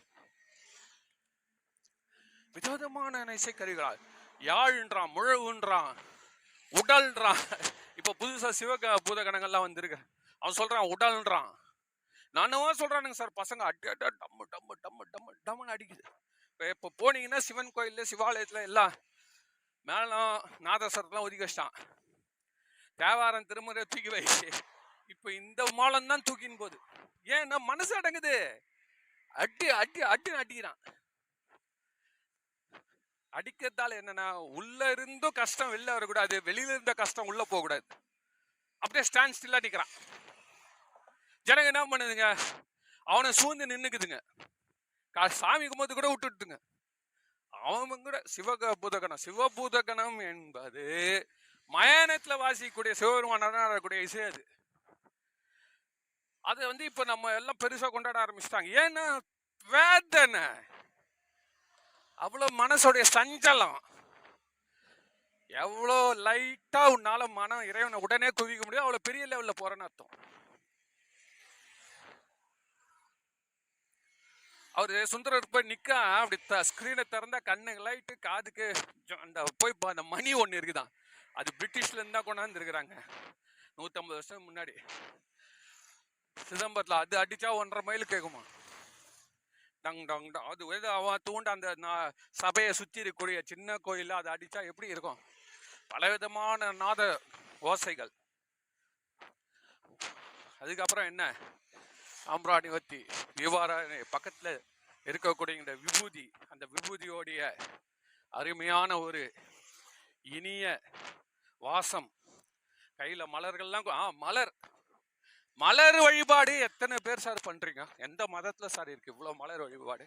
விதவிதமான இசைக்கருவிகள், யாழ்ன்றான், முழவுன்றான், உடல்ன்றான். இப்ப புதுசா பூதகணங்கள்லாம் வந்திருக்கு. அவன் சொல்றான் உடல்ன்றான், நானும் சொல்றானுங்க சார். பசங்க அடி அடி டம்மு டம்மு டம்மு டம்மு டம்முன்னு அடிக்குது. இப்போ போனீங்கன்னா சிவன் கோயில்ல, சிவாலயத்துல எல்லாம் மேலும் நாதஸ்வரத்தெல்லாம் ஒதுக்கி வச்சிட்டான். தேவாரம் திருமுறை தூக்கி வச்சு இப்போ இந்த மாலம் தான் தூக்கின்னு போகுது. ஏன்னா மனசு அடங்குது, அடி அடி அடின்னு அடிக்கிறான். அடிக்கிறதால என்னன்னா, உள்ள இருந்தும் கஷ்டம் வெளில வரக்கூடாது, வெளியில இருந்த கஷ்டம் உள்ள போக கூடாது. அப்படியே ஸ்டாண்ட் ஸ்டில் அடிக்கிறான். ஜனங்க என்ன பண்ணுதுங்க, அவனை சூழ்ந்து நின்னுக்குதுங்க. சாமி கும்பத்து கூட விட்டுட்டுங்க. அவன் கூட சிவபூதகணம் என்பது மயானத்துல வாசிக்கக்கூடிய சிவபெருமான் நடனக்கூடிய இசை. அது வந்து இப்ப நம்ம எல்லாம் பெருசா கொண்டாட ஆரம்பிச்சிட்டாங்க. ஏன்னா வேதனை, அவ்வளவு மனசுடைய சஞ்சலம், எவ்வளோ லைட்டா உன்னால மனம் இறைவனை உடனே குவிக்க முடியும், அவ்வளவு பெரிய லெவல்ல போறேன்னு அர்த்தம். அவரு சுந்தரர் போய் நிக்க, அப்படி ஸ்கிரீனை திறந்தா கண்ணு லைட்டு, காதுக்கு அந்த போய் அந்த மணி ஒண்ணு இருக்குதான், அது பிரிட்டிஷ்ல இருந்தா கொண்டாந்து இருக்கிறாங்க 150 வருஷம் முன்னாடி. சிதம்பரத்துல அது அடிச்சா 1.5 மைல் கேட்குமா, டங் டங் டங். அது அவன் தூண்ட அந்த சபையை சுத்தி இருக்கக்கூடிய சின்ன கோயில அதை அடிச்சா எப்படி இருக்கும்? பலவிதமான நாத ஓசைகள். அதுக்கப்புறம் என்ன, சாம்பிராணி வத்தி தீபாராதனை பக்கத்தில் இருக்கக்கூடிய இந்த விபூதி, அந்த விபூதியோடைய அருமையான ஒரு இனிய வாசம், கையில மலர்கள்லாம் மலர் மலர் வழிபாடு எத்தனை பேர் சார் பண்றீங்க? எந்த மதத்துல சார் இருக்கு இவ்வளவு மலர் வழிபாடு?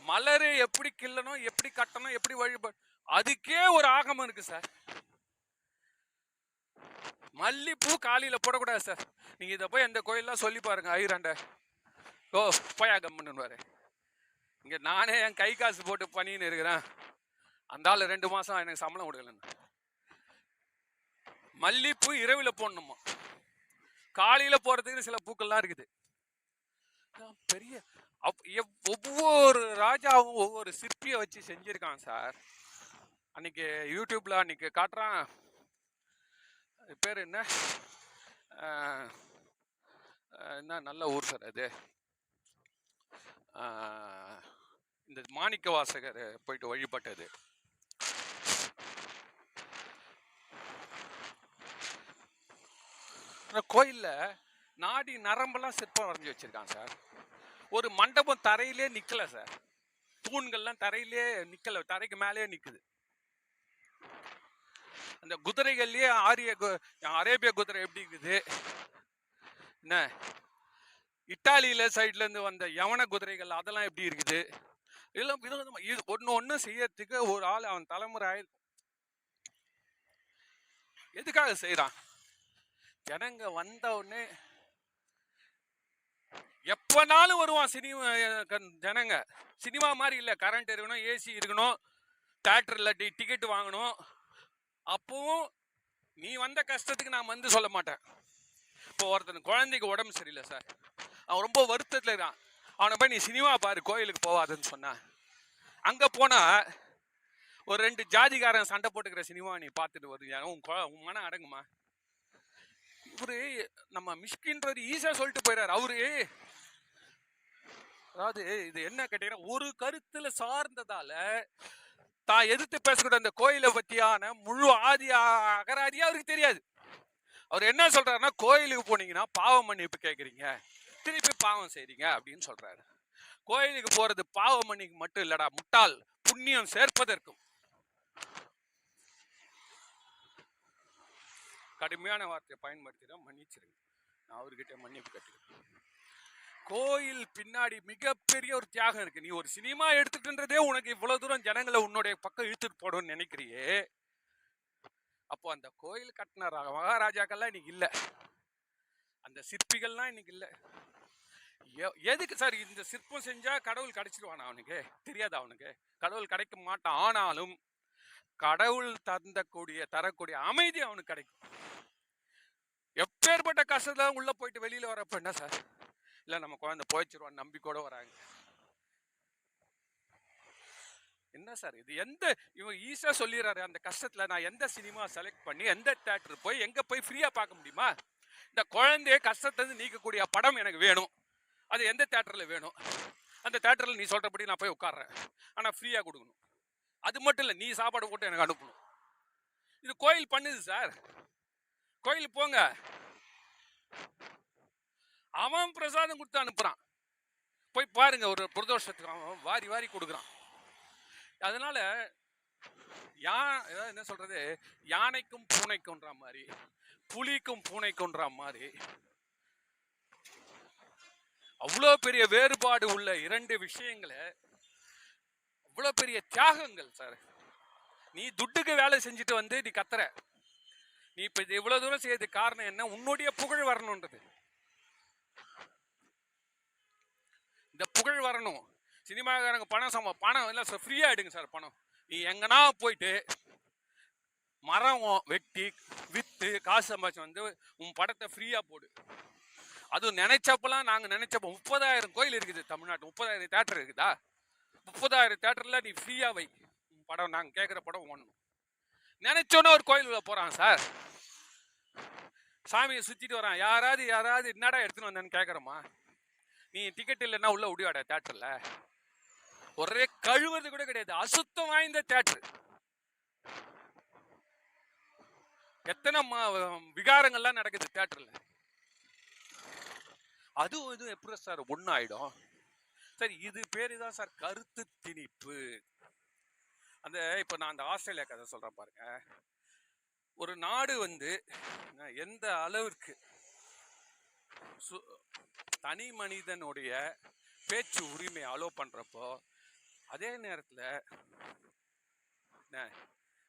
மலர் எப்படி கிள்ளணும், எப்படி கட்டணும், எப்படி வழிபாடு, அதுக்கே ஒரு ஆகமம் இருக்கு சார். மல்லிப்பூ காலையில போடக்கூடாது சார். நீங்க இதை போய் எந்த கோயிலாம் சொல்லி பாருங்க, ஐராண்ட ஓ போயா கம்முன்னு. இங்க நானே என் கை காசு போட்டு பண்ணின்னு இருக்கிறேன், அந்த ஆள் 2 மாசம் எனக்கு சம்பளம் கொடுக்கலன்னு. மல்லிப்பூ இரவுல போடணுமா, காலையில போறதுக்கு சில பூக்கள்லாம் இருக்குது. பெரிய ஒவ்வொரு ராஜாவும் ஒவ்வொரு சிற்பியை வச்சு செஞ்சிருக்கான் சார். அன்னைக்கு யூடியூப்ல அன்னைக்கு காட்டுறான், பேர் என்ன என்ன நல்ல ஊர் சார் அது, இந்த மாணிக்க வாசகர் போயிட்டு வழிபட்டது. கோயில்ல நாடி நரம்பெல்லாம் சிற்பம் வரைஞ்சி வச்சிருக்கான் சார். ஒரு மண்டபம் தரையிலே நிக்கல சார், தூண்கள்லாம் தரையிலே நிக்கல, தரைக்கு மேலே நிக்குது. அந்த குதிரைகள்லயே அரேபிய குதிரை எப்படி இருக்குது, என்ன இட்டாலியில சைட்ல இருந்து வந்த யவன குதிரைகள் அதெல்லாம் எப்படி இருக்குது, இதெல்லாம் இது ஒண்ணு செய்யறதுக்கு ஒரு ஆள் அவன் தலைமுறை ஆயிருக்கும். எதுக்காக செய்யறான்? ஜனங்க வந்த உடனே எப்பனாலும் வருவான் சினிமா. ஜனங்க சினிமா மாதிரி இல்ல, கரண்ட் இருக்கணும், ஏசி இருக்கணும், தியேட்டர்ல டிக்கெட் வாங்கணும். அப்பவும் நீ வந்த கஷ்டத்துக்கு நான் வந்து சொல்ல மாட்டேன். இப்போ ஒருத்தன் குழந்தைக்கு உடம்பு சரியில்லை சார், அவன் ரொம்ப வருத்தத்துல இருக்கான், அவனை போய் நீ சினிமா பாரு கோயிலுக்கு போவாதுன்னு சொன்ன, அங்க போனா ஒரு 2 ஜாதிகாரன் சண்டை போட்டுக்கிற சினிமா நீ பார்த்துட்டு வருவியா? உன் மனம் அடங்குமா? இவரு நம்ம மிஷ்கின்றது ஈஸியா சொல்லிட்டு போயிடாரு அவரு. அதாவது இது என்ன கேட்டீங்கன்னா, ஒரு கருத்துல சார்ந்ததால தான் எதிர்த்து பேசக்கூட அந்த கோயிலை பத்தியான முழு ஆதி அகராதியா அவருக்கு தெரியாது. அவர் என்ன சொல்றாருன்னா, கோயிலுக்கு போனீங்கன்னா பாவம் மன்னிப்பு கேட்குறீங்க, திருப்பி பாவம் செய்றீங்க அப்படின்னு சொல்றாரு. கோயிலுக்கு போறது பாவம் மன்னிக்கு மட்டும் இல்லடா முட்டாள், புண்ணியம் சேர்ப்பதற்கும். கடுமையான வார்த்தையை பயன்படுத்திதான் மன்னிச்சிருங்க, நான் அவர்கிட்ட மன்னிப்பு கட்டுக்கிறேன். கோயில் பின்னாடி மிகப்பெரிய ஒரு தியாகம் இருக்கு. நீ ஒரு சினிமா எடுத்துக்கின்றதே உனக்கு இவ்வளவு தூரம் ஜனங்களை உன்னுடைய பக்கம் இழுத்துட்டு போடுன்னு நினைக்கிறியே, அப்போ அந்த கோயில் கட்டின மகாராஜாக்கள்லாம் இன்னைக்கு இல்ல, அந்த சிற்பிகள்லாம் இன்னைக்கு இல்ல. எதுக்கு சார் இந்த சிற்பம் செஞ்சா கடவுள் கிடைச்சிடுவானா? அவனுக்கு தெரியாது, அவனுக்கு கடவுள் கிடைக்க மாட்டான். ஆனாலும் கடவுள் தரக்கூடிய அமைதி அவனுக்கு கிடைக்கும். எப்பேற்பட்ட கஷ்டத்துல உள்ள போயிட்டு வெளியில வரப்ப என்ன சார், இல்ல நம்ம குழந்தை போயிச்சிருவான் நம்பிக்கையோட வராங்க. என்ன சார் இது? இவன் ஈஸியா சொல்லிடுறாரு, அந்த கஷ்டத்துல நான் எந்த சினிமா செலக்ட் பண்ணி எந்த தியேட்டர் போய் எங்க போய் ஃப்ரீயா பார்க்க முடியுமா? இந்த குழந்தைய கஷ்டத்தை நீக்கக்கூடிய படம் எனக்கு வேணும், அது எந்த தியேட்டர்ல வேணும், அந்த தியேட்டர்ல நீ சொல்றபடி நான் போய் உட்கார்றேன், ஆனா ஃப்ரீயா கொடுக்கணும். அது மட்டும் இல்ல, நீ சாப்பாடு போட்டு எனக்கு அனுப்பணும். இது கோயில் பண்ணுது சார். கோயில் போங்க, அவன் பிரசாதம் கொடுத்து அனுப்புறான், போய் பாருங்க, ஒரு பிரதோஷத்துக்கு அவன் வாரி வாரி கொடுக்குறான். அதனால என்ன சொல்றது, யானைக்கும் பூனைக்கும்ன்ற மாதிரி, புலிக்கும் பூனைக்கும்ன்ற மாதிரி அவ்வளோ பெரிய வேறுபாடு உள்ள 2 விஷயங்களை, அவ்வளோ பெரிய தியாகங்கள் சார். நீ துட்டுக்கு வேலை செஞ்சுட்டு வந்து நீ கத்துற, நீ இப்ப இவ்வளவு தூரம் செய்யறதுக்கு காரணம் என்ன? உன்னுடைய புகழ் வரணும்ன்றது. இந்த புகழ் வரணும். சினிமாக்காரங்க பணம் இல்லை சார், ஃப்ரீயா எடுங்க சார் பணம். நீ எங்கன்னா போயிட்டு மரம் வெட்டி வித்து காசு சம்பாதிச்சு வந்து உன் படத்தை ஃப்ரீயா போடு. அதுவும் நினைச்சப்பெல்லாம் நாங்க நினைச்சப்ப 30,000 கோயில் இருக்குது தமிழ்நாட்டு, 30,000 தியேட்டர் இருக்குதா? 30,000 தியேட்டர்ல நீ ஃப்ரீயா வை படம், நாங்க கேட்கிற படம் ஓடணும். நினைச்சோன்னா ஒரு கோயிலுக்குள்ள போறான் சார், சாமியை சுத்திட்டு வரான், யாராவது என்னடா எடுத்துன்னு வந்தேன்னு கேட்கறோமா? நீ டிக்கெட் இல்லைன்னா உள்ள விடுவாடா தியேட்டர்ல? ஒரே கழுவுறது கூட கிடையாது, அசுத்தம் வாய்ந்த தியேட்டர். எத்தனை விகாரங்கள்லாம் நடக்குது தியேட்டர்ல. அதுவும் இதுவும் எப்படி சார் ஒன்று ஆயிடும்? சரி, இது பேரு தான் சார் கருத்து திணிப்பு. அந்த இப்ப நான் அந்த ஆஸ்திரேலியா கதை சொல்றேன் பாருங்க. ஒரு நாடு வந்து எந்த அளவிற்கு தனி மனிதனுடைய பேச்சு உரிமை அலோ பண்றப்போ, அதே நேரத்துல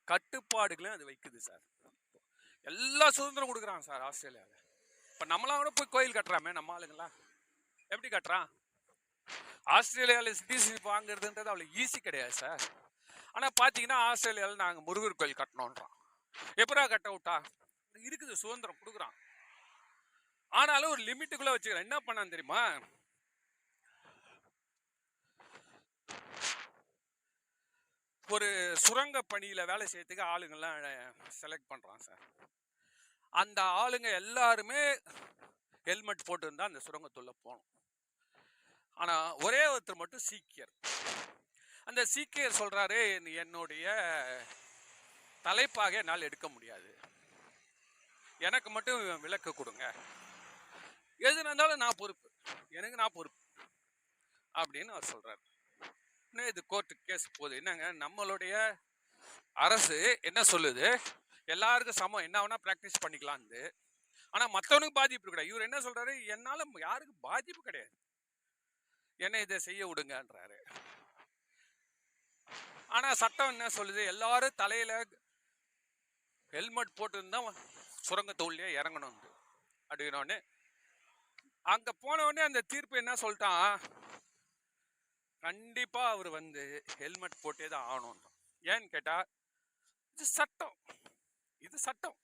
கட்டுப்பாடுகளையும் அது வைக்குது சார். எல்லா சுதந்திரம் கொடுக்குறாங்க சார் ஆஸ்திரேலியாவில். இப்ப நம்மளாம் கூட போய் கோயில் கட்டுறாமே நம்ம ஆளுங்களா, எப்படி கட்டுறான்? ஆஸ்திரேலியாவில் சிட்டிசன்ஷிப் வாங்குறதுன்றது அவ்வளோ ஈஸி கிடையாது சார். ஆனால் பார்த்தீங்கன்னா ஆஸ்திரேலியாவில் நாங்கள் முருகர் கோயில் கட்டணுன்றோம். எப்படா கட்ட விட்டா? இருக்குது, சுதந்திரம் கொடுக்குறான். ஆனாலும் ஒரு லிமிட்டுக்குள்ள வச்சுக்கிறேன். என்ன பண்ணான்னு தெரியுமா? ஒரு சுரங்க பணியில வேலை செய்யறதுக்கு ஆளுங்கெல்லாம் செலக்ட் பண்றான் சார். அந்த ஆளுங்க எல்லாருமே ஹெல்மெட் போட்டு இருந்தா அந்த சுரங்கத்துள்ள போகணும். ஆனா ஒரே ஒருத்தர் மட்டும் சீக்கியர். அந்த சீக்கியர் சொல்றாரு, என்னுடைய தலைப்பாக என்னால் எடுக்க முடியாது, எனக்கு மட்டும் விலக்கு கொடுங்க, எது இருந்தாலும் நான் பொறுப்பு, எனக்கு நான் பொறுப்பு அப்படின்னு அவர் சொல்றாரு. இது கோர்ட்டு கேஸ் போகுது. என்னங்க, நம்மளுடைய அரசு என்ன சொல்லுது? எல்லாருக்கும் சமம், என்ன வேணா பிராக்டிஸ் பண்ணிக்கலாம். ஆனா மற்றவனுக்கு பாதிப்பு கிடையாது. இவர் என்ன சொல்றாரு? என்னால யாருக்கும் பாதிப்பு கிடையாது, என்ன இதை செய்ய விடுங்கன்றாரு. ஆனா சட்டம் என்ன சொல்லுது? எல்லாரும் தலையில ஹெல்மெட் போட்டு இருந்தா சுரங்க தோல்லையே இறங்கணும் அப்படின்னோடனே அங்க போன உடனே அந்த தீர்ப்பு என்ன சொல்லிட்டான்? கண்டிப்பா அவர் ஹெல்மெட் போட்டே தான் ஆகணும். ஏன்னு கேட்டா இது சட்டம், இது சட்டம்,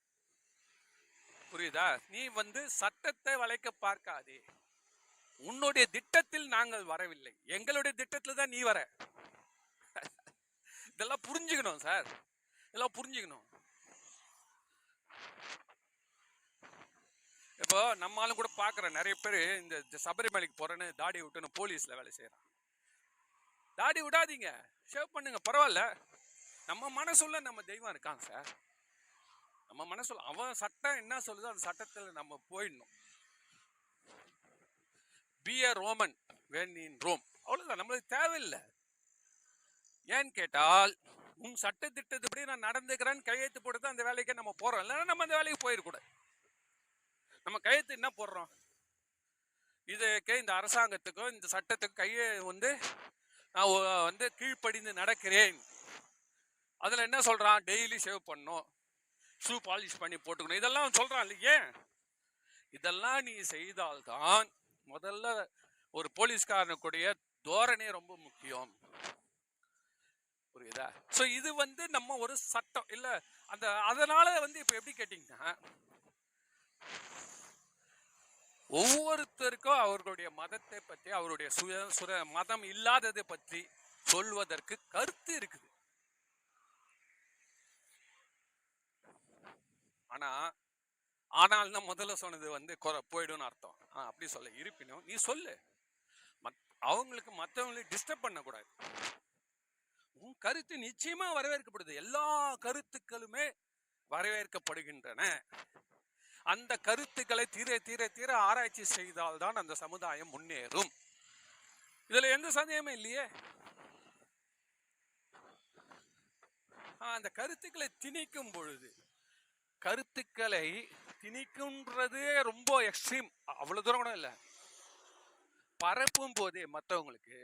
புரியுதா? நீ சட்டத்தை வளைக்க பார்க்காதே. உன்னுடைய திட்டத்தில் நாங்கள் வரவில்லை, எங்களுடைய திட்டத்தில் தான் நீ வர. இதெல்லாம் புரிஞ்சுக்கணும் சார், இதெல்லாம் புரிஞ்சுக்கணும். இப்போ நம்மளும் கூட பாக்குற நிறைய பேர் இந்த சபரிமலைக்கு போறேன்னு தாடி விட்டுன்னு போலீஸ்ல வேலை செய்யறான். தாடி விடாதீங்க, ஷேவ் பண்ணுங்க, பரவாயில்ல. நம்ம மனசுல நம்ம தெய்வம் இருக்காங்க சார். நம்ம மனசுல அவன் சட்டம் என்ன சொல்லுதோ அந்த சட்டத்துல நம்ம போயிடணும். Be a Roman when in Rome, அவ்வளவுதான், நம்மளுக்கு தேவையில்லை. ஏன்னு கேட்டால் உன் சட்ட திட்டத்துப்படி நான் நடந்துக்கிறேன்னு கையெழுத்து போட்டு அந்த வேலைக்கு நம்ம போறோம். இல்லைன்னா நம்ம அந்த வேலைக்கு போயிடக்கூடாது. நம்ம கையெழுத்து என்ன போடுறோம்? இதுக்கு இந்த அரசாங்கத்துக்கும் இந்த சட்டத்துக்கும் கையை நான் கீழ்ப்படிந்து நடக்கிறேன். அதுல என்ன சொல்றான்? டெய்லி சேவ் பண்ணணும், ஷூ பாலிஷ் பண்ணி போட்டுக்கணும், இதெல்லாம் சொல்றான் இல்லையே. இதெல்லாம் நீ செய்தால்தான் முதல்ல ஒரு போலீஸ்காரனுக்குடைய தோரணை ரொம்ப முக்கியம், புரியுதா? சோ இது நம்ம ஒரு சட்டம் இல்ல. அதனால இப்ப எப்படி கேட்டீங்கன்னா, ஒவ்வொருத்தருக்கும் அவர்களுடைய மதத்தை பற்றி, அவருடைய மதம் இல்லாததை பற்றி சொல்வதற்கு கருத்து இருக்குது. ஆனால் முதல்ல சொன்னது போயிடும் அர்த்தம். அப்படி சொல்ல, இருப்பினும் நீ சொல்லு, அவங்களுக்கு மற்றவங்களுக்கு டிஸ்டர்ப் பண்ணக்கூடாது. உன் கருத்து நிச்சயமா வரவேற்கப்படுது, எல்லா கருத்துக்களுமே வரவேற்கப்படுகின்றன. அந்த கருத்துக்களை தீர தீர தீர ஆராய்ச்சி செய்தால்தான் அந்த சமுதாயம் முன்னேறும். இதுல எந்த சந்தேகமே இல்லையே. அந்த கருத்துக்களை திணிக்கும் பொழுது, கருத்துக்களை திணிக்கும்ன்றதே ரொம்ப எக்ஸ்ட்ரீம், அவ்வளவு தூரம் கூட இல்ல. பரப்பும் போதே மற்றவங்களுக்கு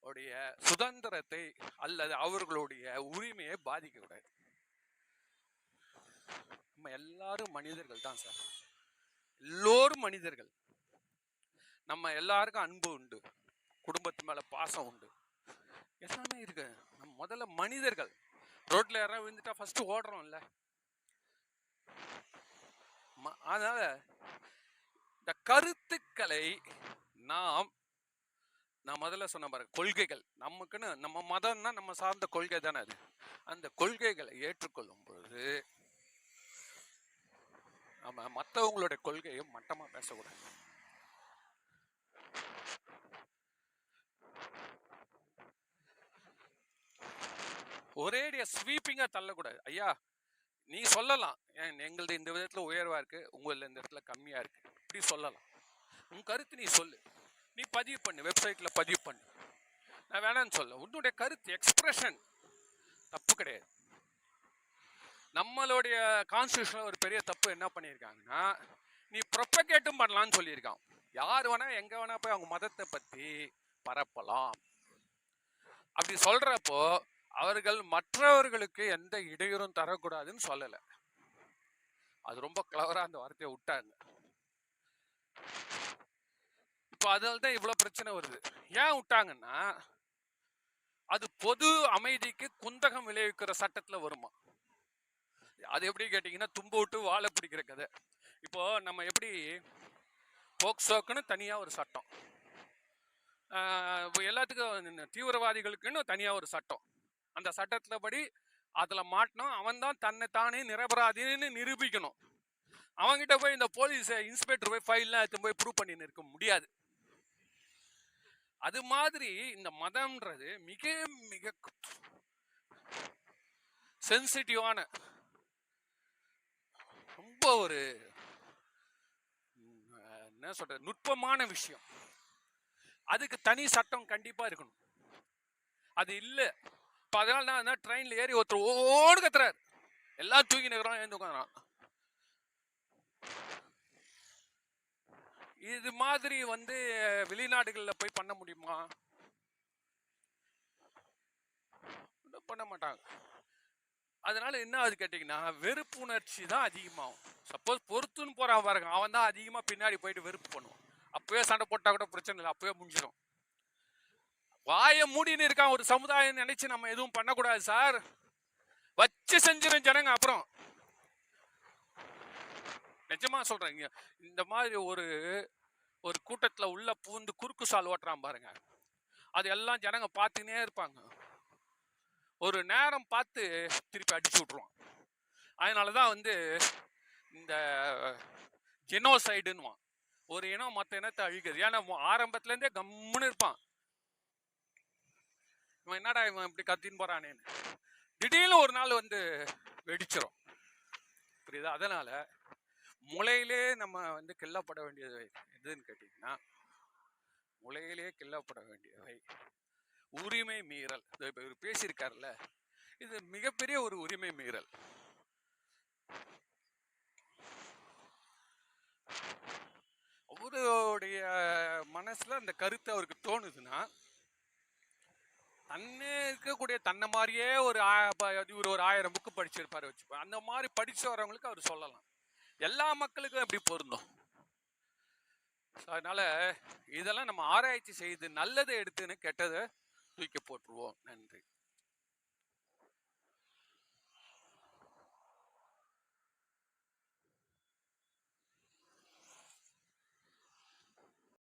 உடைய சுதந்திரத்தை அல்லது அவர்களுடைய உரிமையை பாதிக்க கூடாது. நம்ம எல்லாரும் மனிதர்கள் தான் சார், எல்லோரும் மனிதர்கள். நம்ம எல்லாருக்கும் அன்பு உண்டு, குடும்பத்து மேல பாசம் உண்டு, எல்லாமே இருக்கு. நம்ம முதல்ல மனிதர்கள். ரோட்ல யாராவது விழுந்துட்டா ஃபர்ஸ்ட் ஓடுறோம் இல்ல. அதனால இந்த கருத்துக்களை நான் முதல்ல சொன்ன பாருங்க, கொள்கைகள் நமக்குன்னு, நம்ம மதம்னா நம்ம சார்ந்த கொள்கை தானே அது. அந்த கொள்கைகளை ஏற்றுக்கொள்ளும் பொழுது நம்ம மற்றவங்களுடைய கொள்கையும் மட்டமா பேசக்கூடாது. ஒரேடியா ஸ்வீப்பிங்கா தள்ளக்கூடாது. ஐயா நீ சொல்லலாம், எங்களது இந்த விதத்துல உயர்வா இருக்கு, உங்கள இந்த இடத்துல கம்மியா இருக்கு, இப்படி சொல்லலாம். உன் கருத்து நீ சொல்லு, நீ பதிவு பண்ணு, வெப்சைட்ல பதிவு பண்ணு, நான் வேணான்னு சொல்ல. உன்னுடைய கருத்து எக்ஸ்பிரஷன் தப்பு கிடையாது. நம்மளுடைய கான்ஸ்டியூஷன்ல ஒரு பெரிய தப்பு என்ன பண்ணியிருக்காங்கன்னா, நீ ப்ரொபகேட்டும் பண்ணலான்னு சொல்லியிருக்கான். யார் வேணா எங்க வேணா போய் அவங்க மதத்தை பத்தி பரப்பலாம். அப்படி சொல்றப்போ அவர்கள் மற்றவர்களுக்கு எந்த இடையூறும் தரக்கூடாதுன்னு சொல்லல. அது ரொம்ப கிளவரா அந்த வார்த்தையை விட்டாங்க. இப்போ அதில் தான் இவ்வளவு பிரச்சனை வருது. ஏன் விட்டாங்கன்னா, அது பொது அமைதிக்கு குந்தகம் விளைவிக்கிற சட்டத்துல வருமா. அது எப்படி கேட்டீங்கன்னா, தும்பு விட்டு வாழை பிடிக்கிற கதை. இப்போ நம்ம எப்படி போக்சோக்குன்னு தனியா ஒரு சட்டம், எல்லாத்துக்கும் தீவிரவாதிகளுக்குன்னு தனியா ஒரு சட்டம், அந்த சட்டத்துல படி அதுல மாட்டணும், அவன் தான் தன்னை தானே நிரபராதின்னு நிரூபிக்கணும். அவன்கிட்ட போய் இந்த போலீஸ் இன்ஸ்பெக்டர் போய் ஃபைல்லாம் எடுத்து போய் ப்ரூவ் பண்ணி இருக்க முடியாது. அது மாதிரி இந்த மதம்ன்றது மிக மிக சென்சிட்டிவான, ரொம்ப ஒரு என்ன சொல்ற நுட்பமான விஷயம். அதுக்கு தனி சட்டம் கண்டிப்பா இருக்கணும். அது இல்ல. இப்ப அதனால நான் ட்ரெயின்ல ஏறி ஒருத்தர் ஓடு கத்துறாரு, எல்லாம் தூக்கி நிற்கிறான், எழுந்து உட்காந்துறான். இது மாதிரி வெளிநாடுகள்ல போய் பண்ண முடியுமா? பண்ண மாட்டாங்க. அதனால என்ன ஆகுது கேட்டீங்கன்னா, வெறுப்பு உணர்ச்சி தான் அதிகமாகும். சப்போஸ் பொறுத்துன்னு போறான் பாருங்க, அவன் தான் அதிகமா பின்னாடி போயிட்டு வெறுப்பு பண்ணுவான். அப்பவே சண்டை போட்டா கூட பிரச்சனை இல்லை, அப்பவே முடிஞ்சிடும். வாய மூடின்னு இருக்கான் ஒரு சமுதாயம் நினைச்சு நம்ம எதுவும் பண்ணக்கூடாது சார், வச்சு செஞ்சிடும் ஜனங்க. அப்புறம் நிஜமா சொல்றேன், இந்த மாதிரி ஒரு கூட்டத்துல உள்ள பூந்து குறுக்கு சால் ஓட்டுறான் பாருங்க, அது எல்லாம் ஜனங்க பார்த்துக்கினே இருப்பாங்க. ஒரு நேரம் பார்த்து திருப்பி அடிச்சு விட்டுருவான். அதனாலதான் இந்த ஜெனோசைடுன்னு ஒரு இனம் மற்ற இனத்தை அழிக்குது. ஏன்னா ஆரம்பத்துல இருந்தே கம்முன்னு இருப்பான், இவன் என்னடா இவன் இப்படி கத்தின்னு போறானேன்னு, திடீர்னு ஒரு நாள் வெடிச்சிடும். புரியுதா? அதனால முளையிலே நம்ம கிள்ளப்பட வேண்டியது எதுன்னு கேட்டீங்கன்னா, முளையிலே கிள்ளப்பட வேண்டியவை உரிமை மீறல். இவர் பேசியிருக்காருல்ல, இது மிகப்பெரிய ஒரு உரிமை மீறல். அவருடைய மனசுல அந்த கருத்து அவருக்கு தோணுதுன்னா, தன்னே இருக்கக்கூடிய தன்னை மாதிரியே இவர் ஒரு 1000 புக்கு படிச்சிருப்பாரு வச்சுப்போம், அந்த மாதிரி படிச்சு வரவங்களுக்கு அவர் சொல்லலாம். எல்லா மக்களுக்கும் எப்படி பொருந்தும்? அதனால இதெல்லாம் நம்ம ஆராய்ச்சி செய்து நல்லதை எடுத்துன்னு கெட்டதை தூக்கி போட்டுருவோம். நன்றி.